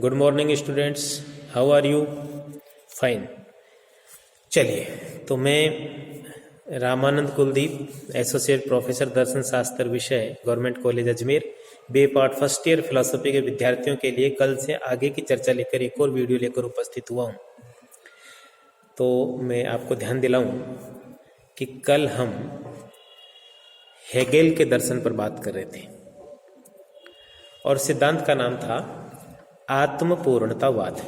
Good morning students, how are you? Fine. चलिए, तो मैं रामानंद कुलदीप, एसोसिएट प्रोफेसर दर्शन शास्त्र विषय, government college Ajmer, B part first year philosophy के विद्यार्थियों के लिए कल से आगे की चर्चा लेकर एक और वीडियो लेकर उपस्थित हुआ हूँ। तो मैं आपको ध्यान दिलाऊं कि कल हम हेगेल के दर्शन पर बात कर रहे थे और सिद्धांत का नाम था आत्मपूर्णतावाद।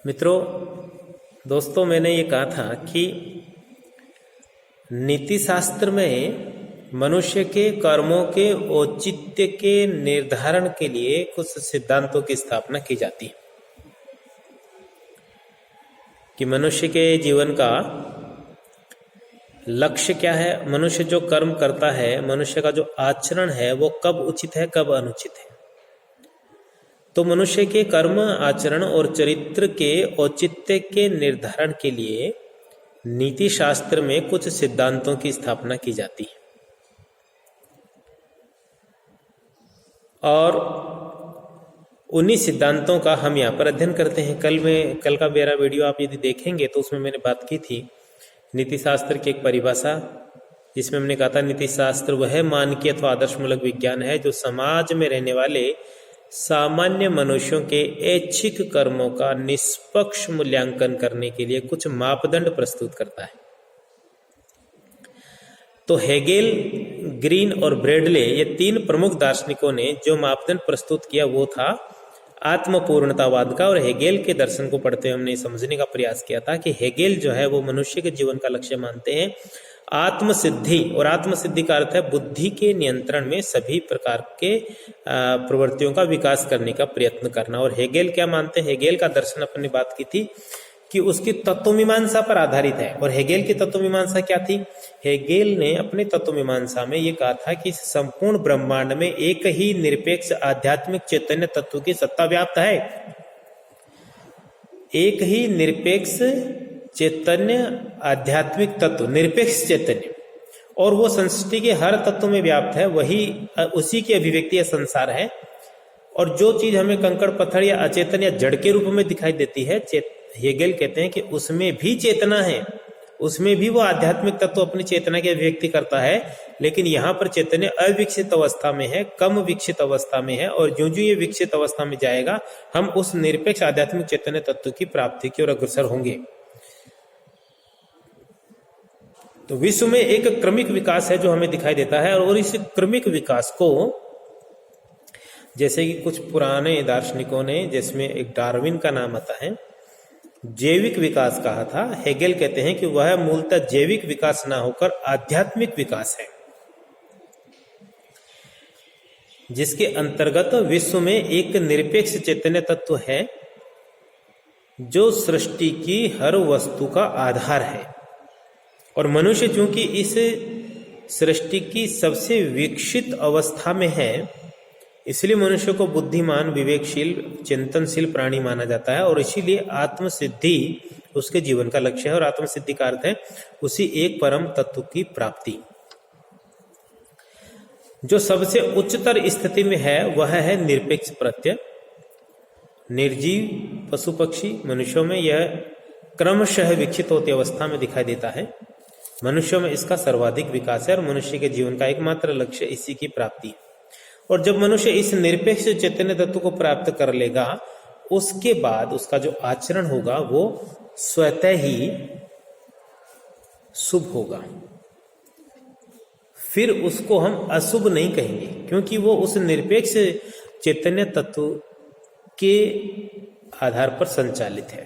मित्रों, दोस्तों, मैंने ये कहा था कि नीति शास्त्र में मनुष्य के कर्मों के औचित्य के निर्धारण के लिए कुछ सिद्धांतों की स्थापना की जाती है कि मनुष्य के जीवन का लक्ष्य क्या है, मनुष्य जो कर्म करता है, मनुष्य का जो आचरण है वो कब उचित है, कब अनुचित है। तो मनुष्य के कर्म, आचरण और चरित्र के औचित्य के निर्धारण के लिए नीति शास्त्र में कुछ सिद्धांतों की स्थापना की जाती है और उन्हीं सिद्धांतों का हम यहाँ पर अध्ययन करते हैं। कल का मेरा वीडियो आप यदि देखेंगे तो उसमें मैंने बात की थी नीति शास्त्र की एक परिभाषा, जिसमें हमने कहा था नीति शास्त्र वह मानकीय अथवा आदर्शमूलक विज्ञान है जो समाज में रहने वाले सामान्य मनुष्यों के ऐच्छिक कर्मों का निष्पक्ष मूल्यांकन करने के लिए कुछ मापदंड प्रस्तुत करता है। तो हेगेल, ग्रीन और ब्रेडले, ये तीन प्रमुख दार्शनिकों ने जो मापदंड प्रस्तुत किया वो था आत्मपूर्णतावाद का। और हेगेल के दर्शन को पढ़ते हुए हमने समझने का प्रयास किया था कि हेगेल जो है वो मनुष्य के जीवन का लक्ष्य मानते हैं आत्मसिद्धि, और आत्मसिद्धि का अर्थ है बुद्धि के नियंत्रण में सभी प्रकार के प्रवृत्तियों का विकास करने का प्रयत्न करना। और हेगेल क्या मानते हैं? हेगेल का दर्शन अपन ने बात की थी कि उसकी तत्वमीमांसा पर आधारित है। और हेगेल की तत्वमीमांसा क्या थी? हेगेल ने अपने तत्वमीमांसा में ये कहा था कि संपूर्ण ब्रह्मांड में एक ही निरपेक्ष आध्यात्मिक चैतन्य तत्व की सत्ता व्याप्त है। एक ही निरपेक्ष चैतन्य, आध्यात्मिक तत्व, निरपेक्ष चैतन्य, और वो सृष्टि के हर तत्व में व्याप्त है। वही उसी की अभिव्यक्ति या संसार है। और जो चीज हमें कंकड़ पत्थर या अचेतन या जड़ के रूप में दिखाई देती है, हेगेल कहते हैं कि उसमें भी चेतना है, उसमें भी वो आध्यात्मिक तत्व अपनी चेतना की अभिव्यक्ति करता है। लेकिन यहाँ पर चैतन्य अविकसित अवस्था में है, कम विकसित अवस्था में है, और जो जो ये विकसित अवस्था में जाएगा हम उस निरपेक्ष आध्यात्मिक चैतन्य तत्व की प्राप्ति की ओर अग्रसर होंगे। तो विश्व में एक क्रमिक विकास है जो हमें दिखाई देता है, और इस क्रमिक विकास को, जैसे कि कुछ पुराने दार्शनिकों ने, जिसमें एक डार्विन का नाम आता है, जैविक विकास कहा था। हेगेल कहते हैं कि वह मूलतः जैविक विकास ना होकर आध्यात्मिक विकास है, जिसके अंतर्गत विश्व में एक निरपेक्ष चैतन्य तत्व है जो सृष्टि की हर वस्तु का आधार है। और मनुष्य चूंकि इस सृष्टि की सबसे विकसित अवस्था में है, इसलिए मनुष्य को बुद्धिमान, विवेकशील, चिंतनशील प्राणी माना जाता है। और इसीलिए आत्मसिद्धि उसके जीवन का लक्ष्य है। और आत्मसिद्धि का अर्थ है उसी एक परम तत्व की प्राप्ति। जो सबसे उच्चतर स्थिति में है वह है निरपेक्ष प्रत्यय। निर्जीव, पशु पक्षी, मनुष्यों में यह क्रमशः विकसित होती अवस्था में दिखाई देता है। मनुष्यों में इसका सर्वाधिक विकास है और मनुष्य के जीवन का एकमात्र लक्ष्य इसी की प्राप्ति है। और जब मनुष्य इस निरपेक्ष चैतन्य तत्व को प्राप्त कर लेगा, उसके बाद उसका जो आचरण होगा वो स्वतः ही शुभ होगा। फिर उसको हम अशुभ नहीं कहेंगे, क्योंकि वो उस निरपेक्ष चैतन्य तत्व के आधार पर संचालित है।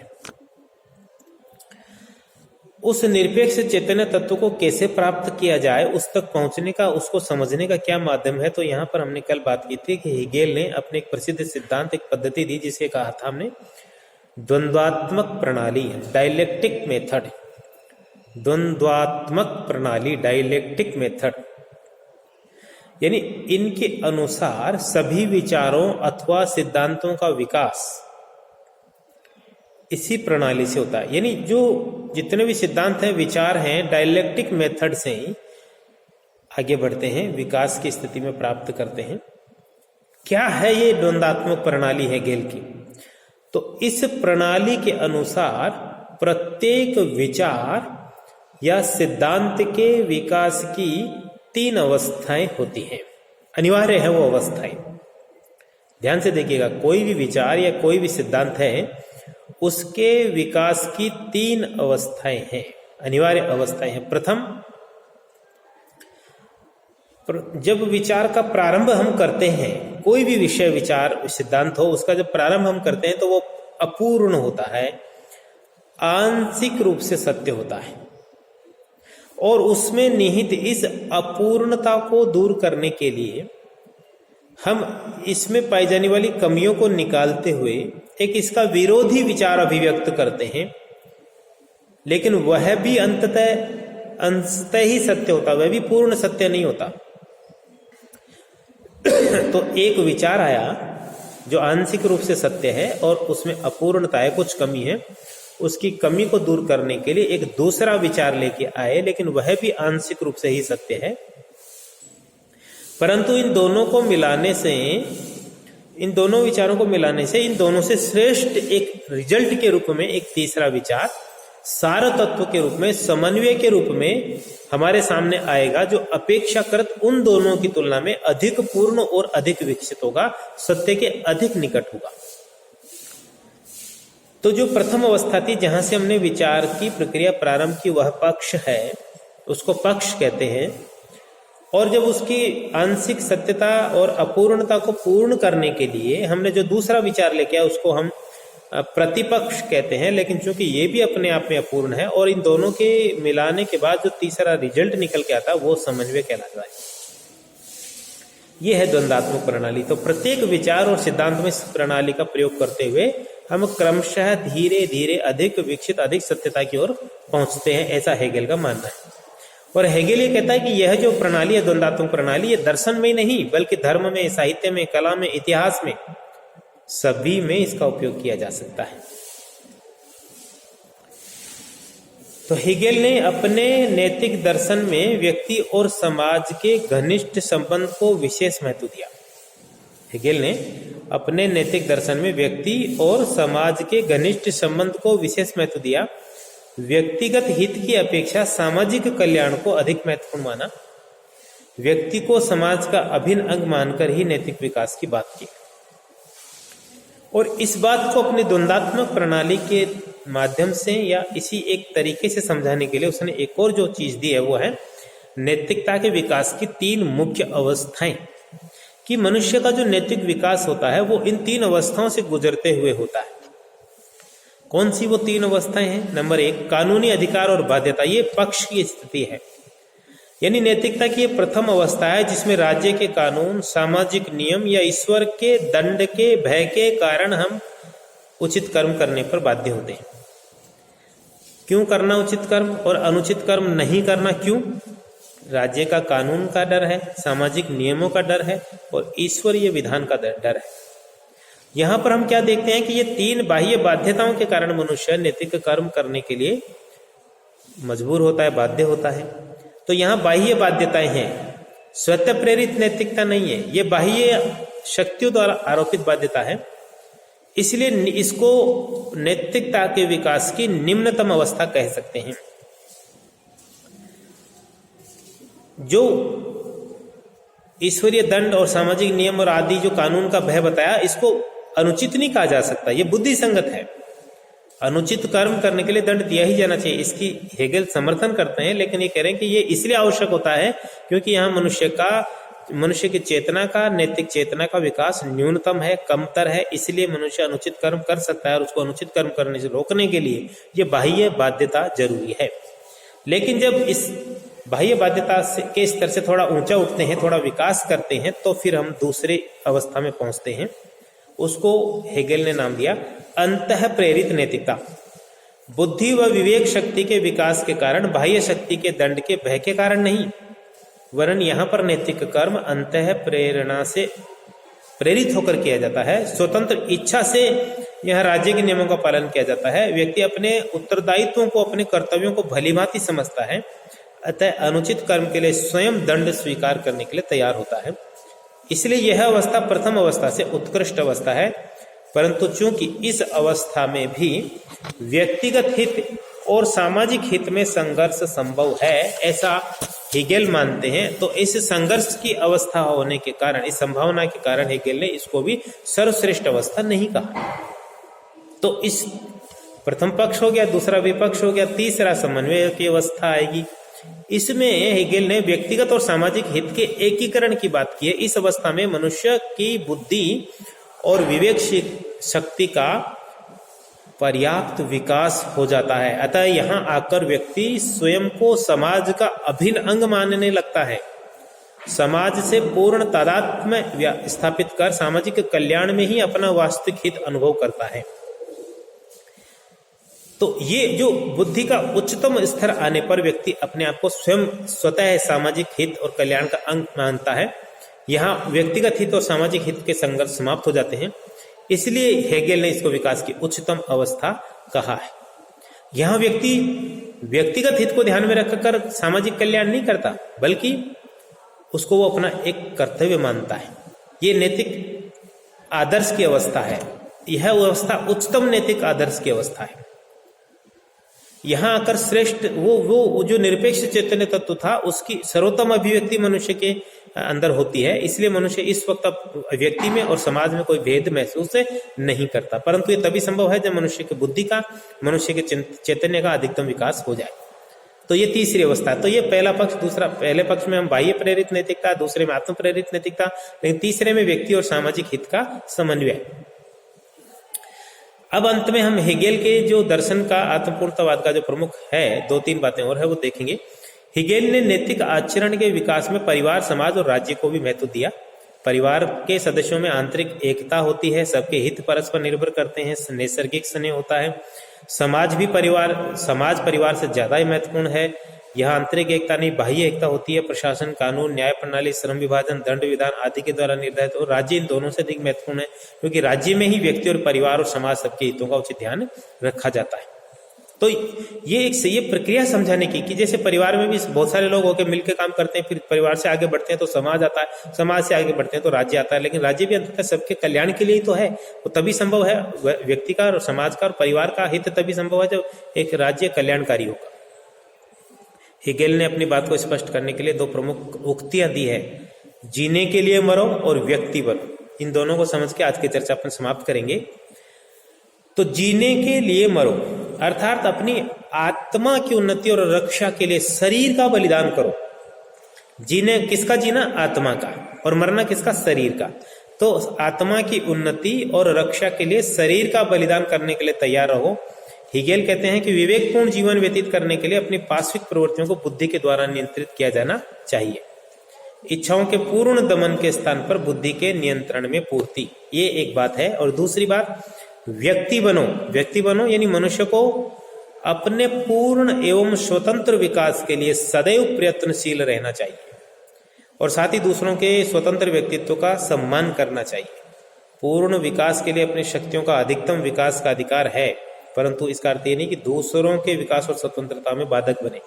उस निरपेक्ष चैतन्य तत्व को कैसे प्राप्त किया जाए, उस तक पहुंचने का, उसको समझने का क्या माध्यम है? तो यहाँ पर हमने कल बात की थी कि हेगेल ने अपने एक प्रसिद्ध सिद्धांत, एक पद्धति दी, जिसे कहा था हमने द्वंद्वात्मक प्रणाली, डायलेक्टिक मेथड। द्वंद्वात्मक प्रणाली, डायलेक्टिक मेथड, यानी इनके अनुसार सभी विचारों अथवा सिद्धांतों का विकास इसी प्रणाली से होता है। यानी जो जितने भी सिद्धांत हैं, विचार हैं, डायलेक्टिक मेथड से ही आगे बढ़ते हैं, विकास की स्थिति में प्राप्त करते हैं। क्या है ये द्वंद्वात्मक प्रणाली हेगेल की? तो इस प्रणाली के अनुसार प्रत्येक विचार या सिद्धांत के विकास की 3 अवस्थाएं होती हैं। अनिवार्य है वो अवस्थाएं। ध्यान से देखिएगा, कोई भी विचार या कोई भी सिद्धांत है, उसके विकास की 3 अवस्थाएं हैं, अनिवार्य अवस्थाएं हैं। प्रथम, जब विचार का प्रारंभ हम करते हैं, कोई भी विषय विचार सिद्धांत हो, उसका जब प्रारंभ हम करते हैं तो वो अपूर्ण होता है, आंशिक रूप से सत्य होता है, और उसमें निहित इस अपूर्णता को दूर करने के लिए हम इसमें पाई जाने वाली कमियों को निकालते हुए एक इसका विरोधी विचार अभिव्यक्त करते हैं, लेकिन वह भी अंततः ही सत्य होता, वह भी पूर्ण सत्य नहीं होता। तो एक विचार आया जो आंशिक रूप से सत्य है और उसमें अपूर्णता है, कुछ कमी है, उसकी कमी को दूर करने के लिए एक दूसरा विचार लेके आए, लेकिन वह भी आंशिक रूप से ही सत्य है। परंतु इन दोनों को मिलाने से, इन दोनों विचारों को मिलाने से, इन दोनों से श्रेष्ठ एक रिजल्ट के रूप में एक तीसरा विचार सार तत्व के रूप में, समन्वय के रूप में हमारे सामने आएगा, जो अपेक्षाकृत उन दोनों की तुलना में अधिक पूर्ण और अधिक विकसित होगा, सत्य के अधिक निकट होगा। तो जो प्रथम अवस्था थी जहां से हमने विचार की प्रक्रिया प्रारंभ की, वह पक्ष है, उसको पक्ष कहते हैं। और जब उसकी आंशिक सत्यता और अपूर्णता को पूर्ण करने के लिए हमने जो दूसरा विचार लेके आया, उसको हम प्रतिपक्ष कहते हैं। लेकिन चूंकि ये भी अपने आप में अपूर्ण है, और इन दोनों के मिलाने के बाद जो तीसरा रिजल्ट निकल के आता है वो समन्वय कहलाता है। ये है द्वंद्वात्मक प्रणाली। तो प्रत्येक विचार और सिद्धांत में इस प्रणाली का प्रयोग करते हुए हम क्रमशः धीरे धीरे अधिक विकसित, अधिक सत्यता की ओर पहुंचते हैं, ऐसा हेगेल का मानना है। और हेगेल ये कहता है कि यह जो प्रणाली है, द्वंद्वात्मक प्रणाली, ये दर्शन में ही नहीं बल्कि धर्म में, साहित्य में, कला में, इतिहास में, सभी में इसका उपयोग किया जा सकता है। तो हेगेल ने अपने नैतिक दर्शन में व्यक्ति और समाज के घनिष्ठ संबंध को विशेष महत्व दिया। हेगेल ने अपने नैतिक दर्शन में व्यक्ति और समाज के घनिष्ठ संबंध को विशेष महत्व दिया। व्यक्तिगत हित की अपेक्षा सामाजिक कल्याण को अधिक महत्वपूर्ण माना। व्यक्ति को समाज का अभिन्न अंग मानकर ही नैतिक विकास की बात की। और इस बात को अपनी द्वंद्वात्मक प्रणाली के माध्यम से या इसी एक तरीके से समझाने के लिए उसने एक और जो चीज दी है, वो है नैतिकता के विकास की 3 मुख्य अवस्थाएं। कि मनुष्य का जो नैतिक विकास होता है वो इन 3 अवस्थाओं से गुजरते हुए होता है। कौन सी वो 3 अवस्थाएं हैं? नंबर 1, कानूनी अधिकार और बाध्यता। ये पक्ष की स्थिति है, यानी नैतिकता की ये प्रथम अवस्था है जिसमें राज्य के कानून, सामाजिक नियम या ईश्वर के दंड के भय के कारण हम उचित कर्म करने पर बाध्य होते हैं। क्यों करना उचित कर्म और अनुचित कर्म नहीं करना? क्यों? राज्य का कानून का डर है, सामाजिक नियमों का डर है और ईश्वरीय विधान का डर है। यहां पर हम क्या देखते हैं कि ये 3 बाह्य बाध्यताओं के कारण मनुष्य नैतिक कर्म करने के लिए मजबूर होता है, बाध्य होता है। तो यहाँ बाह्य बाध्यताएं हैं, स्वतः प्रेरित नैतिकता नहीं है, ये बाह्य शक्तियों द्वारा आरोपित बाध्यता है। इसलिए इसको नैतिकता के विकास की निम्नतम अवस्था कह सकते हैं। जो ईश्वरीय दंड और सामाजिक नियम और आदि जो कानून का भय बताया, इसको अनुचित नहीं कहा जा सकता, ये बुद्धि संगत है। अनुचित कर्म करने के लिए दंड दिया ही जाना चाहिए, इसकी हेगेल समर्थन करते हैं। लेकिन ये कह रहे हैं कि ये इसलिए आवश्यक होता है क्योंकि यहाँ मनुष्य की चेतना का, नैतिक चेतना का विकास न्यूनतम है, कमतर है। इसलिए मनुष्य अनुचित कर्म कर सकता है और उसको अनुचित कर्म करने से रोकने के लिए ये बाह्य बाध्यता जरूरी है। लेकिन जब इस बाह्य बाध्यता के स्तर से थोड़ा ऊंचा उठते हैं, थोड़ा विकास करते हैं, तो फिर हम दूसरे अवस्था में पहुंचते हैं। उसको हेगेल ने नाम दिया अंतः प्रेरित नैतिकता। बुद्धि व विवेक शक्ति के विकास के कारण, बाह्य शक्ति के दंड के भय के कारण नहीं, वरन यहाँ पर नैतिक कर्म अंतः प्रेरणा से प्रेरित होकर किया जाता है। स्वतंत्र इच्छा से यह राज्य के नियमों का पालन किया जाता है। व्यक्ति अपने उत्तरदायित्वों को, अपने कर्तव्यों को भलीभांति समझता है, अतः अनुचित कर्म के लिए स्वयं दंड स्वीकार करने के लिए तैयार होता है। इसलिए यह अवस्था प्रथम अवस्था से उत्कृष्ट अवस्था है, परंतु चूंकि इस अवस्था में भी व्यक्तिगत हित और सामाजिक हित में संघर्ष संभव है, ऐसा हेगेल मानते हैं, तो इस संघर्ष की अवस्था होने के कारण, इस संभावना के कारण हेगेल ने इसको भी सर्वश्रेष्ठ अवस्था नहीं कहा। तो इस प्रथम पक्ष हो गया, दूसरा विपक्ष हो गया, तीसरा समन्वय की अवस्था आएगी। इसमें हेगेल ने व्यक्तिगत और सामाजिक हित के एकीकरण की बात की है। इस अवस्था में मनुष्य की बुद्धि और विवेक शक्ति का पर्याप्त विकास हो जाता है। अतः यहाँ आकर व्यक्ति स्वयं को समाज का अभिन्न अंग मानने लगता है, समाज से पूर्ण तादात्म्य स्थापित कर सामाजिक कल्याण में ही अपना वास्तविक हित अनुभव करता है। तो ये जो बुद्धि का उच्चतम स्तर आने पर व्यक्ति अपने आप को स्वयं स्वतः सामाजिक हित और कल्याण का अंग मानता है। यहाँ व्यक्तिगत हित और सामाजिक हित के संघर्ष समाप्त हो जाते हैं, इसलिए हेगेल ने इसको विकास की उच्चतम अवस्था कहा है। यहाँ व्यक्ति व्यक्तिगत हित को ध्यान में रखकर सामाजिक कल्याण नहीं करता, बल्कि उसको वो अपना एक कर्तव्य मानता है। ये नैतिक आदर्श की अवस्था है, यह अवस्था उच्चतम नैतिक आदर्श की अवस्था है। यहाँ आकर श्रेष्ठ वो जो निरपेक्ष चैतन्य तत्व था, उसकी सर्वोत्तम अभिव्यक्ति मनुष्य के अंदर होती है। इसलिए मनुष्य इस वक्त व्यक्ति में और समाज में कोई भेद महसूस नहीं करता, परंतु ये तभी संभव है जब मनुष्य की बुद्धि का, मनुष्य के चैतन्य का अधिकतम विकास हो जाए। तो ये तीसरी अवस्था। तो ये पहला पक्ष। दूसरा, पहले पक्ष में हम बाह्य प्रेरित नैतिकता, दूसरे में आत्म प्रेरित नैतिकता, लेकिन तीसरे में व्यक्ति और सामाजिक हित का समन्वय। अब अंत में हम हेगेल के जो दर्शन का, आत्मपूर्णतावाद का जो प्रमुख है, 2-3 बातें और है वो देखेंगे। हेगेल ने नैतिक आचरण के विकास में परिवार, समाज और राज्य को भी महत्व दिया। परिवार के सदस्यों में आंतरिक एकता होती है, सबके हित परस्पर निर्भर करते हैं, नैसर्गिक स्नेह होता है। समाज परिवार से ज्यादा ही महत्वपूर्ण है। यह आंतरिक एकता नहीं, बाह्य एकता होती है। प्रशासन, कानून, न्याय प्रणाली, श्रम विभाजन, दंड विधान आदि के द्वारा निर्धारित, और राज्य इन दोनों से अधिक महत्वपूर्ण है, क्योंकि राज्य में ही व्यक्ति और परिवार और समाज सबके हितों का उचित ध्यान रखा जाता है। तो ये प्रक्रिया समझाने की कि जैसे परिवार में भी बहुत सारे लोग होकर मिलकर काम करते हैं, फिर परिवार से आगे बढ़ते हैं तो समाज आता है, समाज से आगे बढ़ते हैं तो राज्य आता है, लेकिन राज्य भी अंततः सबके कल्याण के लिए ही तो है। वो तभी संभव है, व्यक्ति का और समाज का और परिवार का हित तभी संभव है जब एक राज्य कल्याणकारी होगा। हेगेल ने अपनी बात को स्पष्ट करने के लिए 2 प्रमुख उक्तियां दी है, जीने के लिए मरो और व्यक्ति बनो। इन दोनों को समझ के आज की चर्चा अपन समाप्त करेंगे। तो जीने के लिए मरो अर्थात अपनी आत्मा की उन्नति और रक्षा के लिए शरीर का बलिदान करो। जीने किसका? जीना आत्मा का, और मरना किसका? शरीर का। तो आत्मा की उन्नति और रक्षा के लिए शरीर का बलिदान करने के लिए तैयार रहो। हेगेल कहते हैं कि विवेकपूर्ण जीवन व्यतीत करने के लिए अपनी पार्श्विक प्रवृत्तियों को बुद्धि के द्वारा नियंत्रित किया जाना चाहिए। इच्छाओं के पूर्ण दमन के स्थान पर बुद्धि के नियंत्रण में पूर्ति, ये एक बात है। और दूसरी बात, व्यक्ति बनो यानी मनुष्य को अपने पूर्ण एवं स्वतंत्र विकास के लिए सदैव प्रयत्नशील रहना चाहिए, और साथ ही दूसरों के स्वतंत्र व्यक्तित्व का सम्मान करना चाहिए। पूर्ण विकास के लिए अपनी शक्तियों का अधिकतम विकास का अधिकार है, परंतु इसका अर्थ ये नहीं कि दूसरों के विकास और स्वतंत्रता में बाधक बने।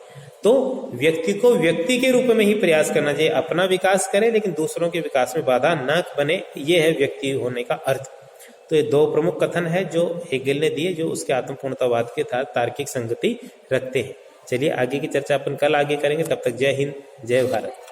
तो व्यक्ति को व्यक्ति के रूप में ही प्रयास करना चाहिए, अपना विकास करे लेकिन दूसरों के विकास में बाधा न बने। ये है व्यक्ति होने का अर्थ। तो ये 2 प्रमुख कथन है जो हेगेल ने दिए, जो उसके आत्मपूर्णतावाद के तार्किक संगति रखते हैं। चलिए आगे की चर्चा अपन कल आगे करेंगे। तब तक जय हिंद, जय भारत।